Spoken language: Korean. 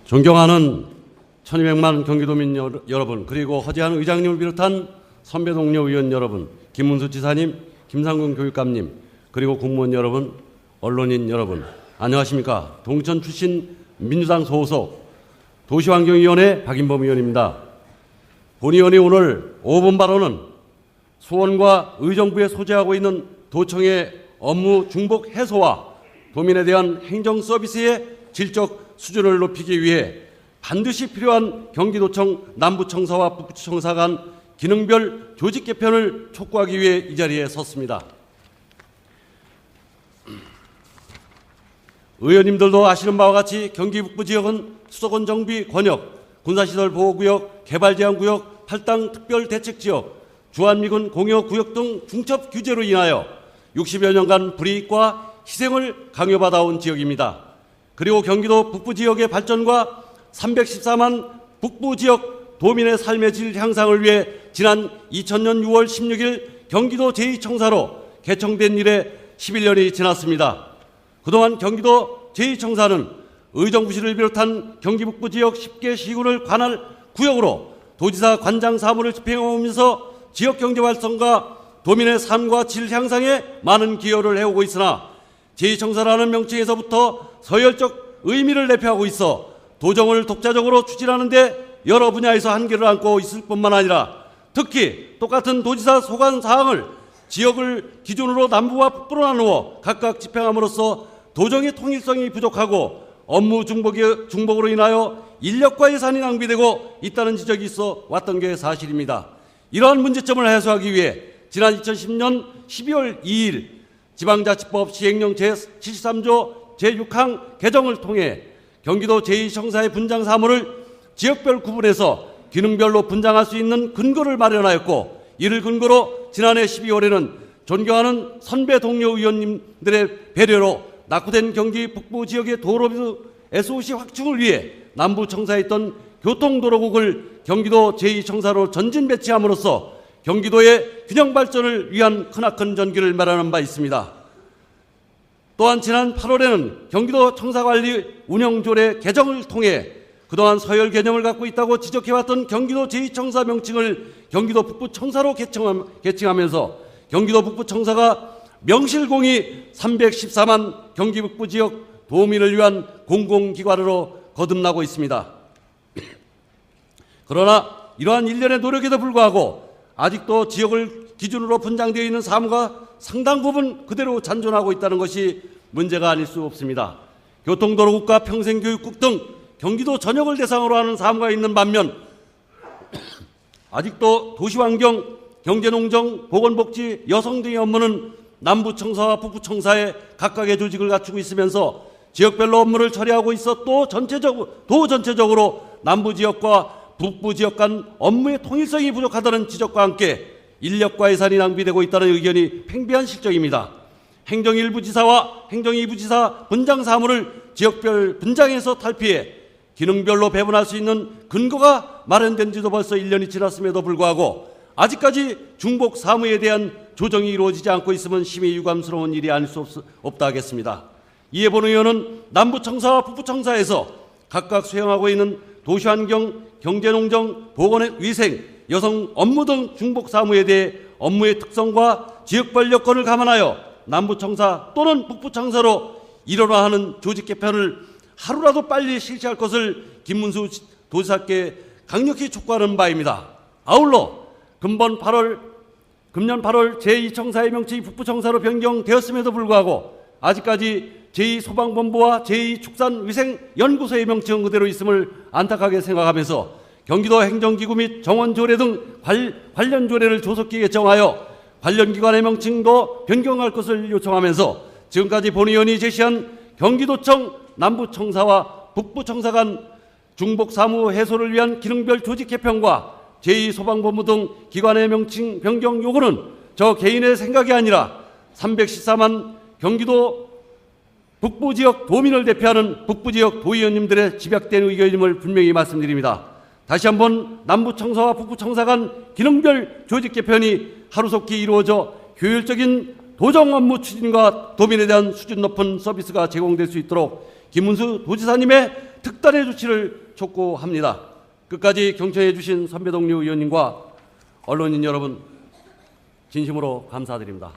존경하는 1200만 경기도민 여러분, 그리고 허재한 의장님을 비롯한 선배 동료 의원 여러분, 김문수 지사님, 김상근 교육감님, 그리고 국무원 여러분, 언론인 여러분, 안녕하십니까. 동천 출신 민주당 소속 도시환경위원회 박인범 의원입니다. 본 의원이 오늘 5번 발언은 수원과 의정부에 소재하고 있는 도청의 업무 중복 해소와 도민에 대한 행정 서비스의 질적 수준을 높이기 위해 반드시 필요한 경기도청 남부청사와 북부청사 간 기능별 조직 개편을 촉구하기 위해 이 자리에 섰습니다. 의원님들도 아시는 바와 같이 경기 북부 지역은 수도권 정비 권역, 군사시설 보호구역, 개발제한구역, 팔당 특별대책지역, 주한미군 공여구역 등 중첩 규제로 인하여 60여 년간 불이익과 희생을 강요받아온 지역입니다. 그리고 경기도 북부 지역의 발전과 314만 북부 지역 도민의 삶의 질 향상을 위해 지난 2000년 6월 16일 경기도 제2청사로 개청된 이래 11년이 지났습니다. 그동안 경기도 제2청사는 의정부시를 비롯한 경기 북부 지역 10개 시군을 관할 구역으로 도지사 관장 사무를 집행하면서 지역 경제 활성과 도민의 삶과 질 향상에 많은 기여를 해오고 있으나 제2청사라는 명칭에서부터 서열적 의미를 내포하고 있어 도정을 독자적으로 추진하는 데 여러 분야에서 한계를 안고 있을 뿐만 아니라 특히 똑같은 도지사 소관 사항을 지역을 기준으로 남부와 북부로 나누어 각각 집행함으로써 도정의 통일성이 부족하고 업무 중복으로 인하여 인력과 예산이 낭비되고 있다는 지적이 있어 왔던 게 사실입니다. 이러한 문제점을 해소하기 위해 지난 2010년 12월 2일 지방자치법 시행령 제73조 제6항 개정을 통해 경기도 제2청사의 분장 사무를 지역별 구분해서 기능별로 분장할 수 있는 근거를 마련하였고, 이를 근거로 지난해 12월에는 존경하는 선배 동료 의원님들의 배려로 낙후된 경기 북부 지역의 도로 SOC 확충을 위해 남부청사에 있던 교통도로국을 경기도 제2청사로 전진 배치함으로써 경기도의 균형 발전을 위한 크나큰 전기를 마련한 바 있습니다. 또한 지난 8월에는 경기도 청사관리 운영조례 개정을 통해 그동안 서열 개념을 갖고 있다고 지적해왔던 경기도 제2청사 명칭을 경기도 북부청사로 개칭하면서 경기도 북부청사가 명실공히 314만 경기 북부 지역 도민을 위한 공공기관으로 거듭나고 있습니다. 그러나 이러한 일련의 노력에도 불구하고 아직도 지역을 기준으로 분장되어 있는 사무가 상당 부분 그대로 잔존하고 있다는 것이 문제가 아닐 수 없습니다. 교통도로국과 평생교육국 등 경기도 전역을 대상으로 하는 사무가 있는 반면 아직도 도시환경, 경제농정, 보건복지, 여성 등의 업무는 남부청사와 북부청사에 각각의 조직을 갖추고 있으면서 지역별로 업무를 처리하고 있어 도 전체적으로 남부지역과 북부지역 간 업무의 통일성이 부족하다는 지적과 함께 인력과 예산이 낭비되고 있다는 의견이 팽배한 실정입니다. 행정일부지사와 행정이부지사 분장 사무를 지역별 분장에서 탈피해 기능별로 배분할 수 있는 근거가 마련된 지도 벌써 1년이 지났음에도 불구하고 아직까지 중복 사무에 대한 조정이 이루어지지 않고 있으면 심히 유감스러운 일이 아닐 수 없다 하겠습니다. 이에 본 의원은 남부청사와 북부청사에서 각각 수행하고 있는 도시환경, 경제농정, 보건위생, 여성 업무 등 중복 사무에 대해 업무의 특성과 지역별 여건을 감안하여 남부청사 또는 북부청사로 일원화하는 조직 개편을 하루라도 빨리 실시할 것을 김문수 도지사께 강력히 촉구하는 바입니다. 아울러 금년 8월 제2청사의 명칭이 북부청사로 변경되었음에도 불구하고 아직까지 제2소방본부와 제2축산위생연구소의 명칭은 그대로 있음을 안타깝게 생각하면서 경기도 행정기구 및 정원조례 등 관련 조례를 조속히 개정하여 관련 기관의 명칭도 변경할 것을 요청하면서 지금까지 본 의원이 제시한 경기도청 남부청사와 북부청사 간 중복 사무 해소를 위한 기능별 조직 개편과 제2소방본부 등 기관의 명칭 변경 요구는 저 개인의 생각이 아니라 314만 경기도 북부지역 도민을 대표하는 북부지역 도의원님들의 집약된 의견임을 분명히 말씀드립니다. 다시 한번 남부청사와 북부청사 간 기능별 조직 개편이 하루속히 이루어져 효율적인 도정 업무 추진과 도민에 대한 수준 높은 서비스가 제공될 수 있도록 김문수 도지사님의 특단의 조치를 촉구합니다. 끝까지 경청해 주신 선배동료 의원님과 언론인 여러분 진심으로 감사드립니다.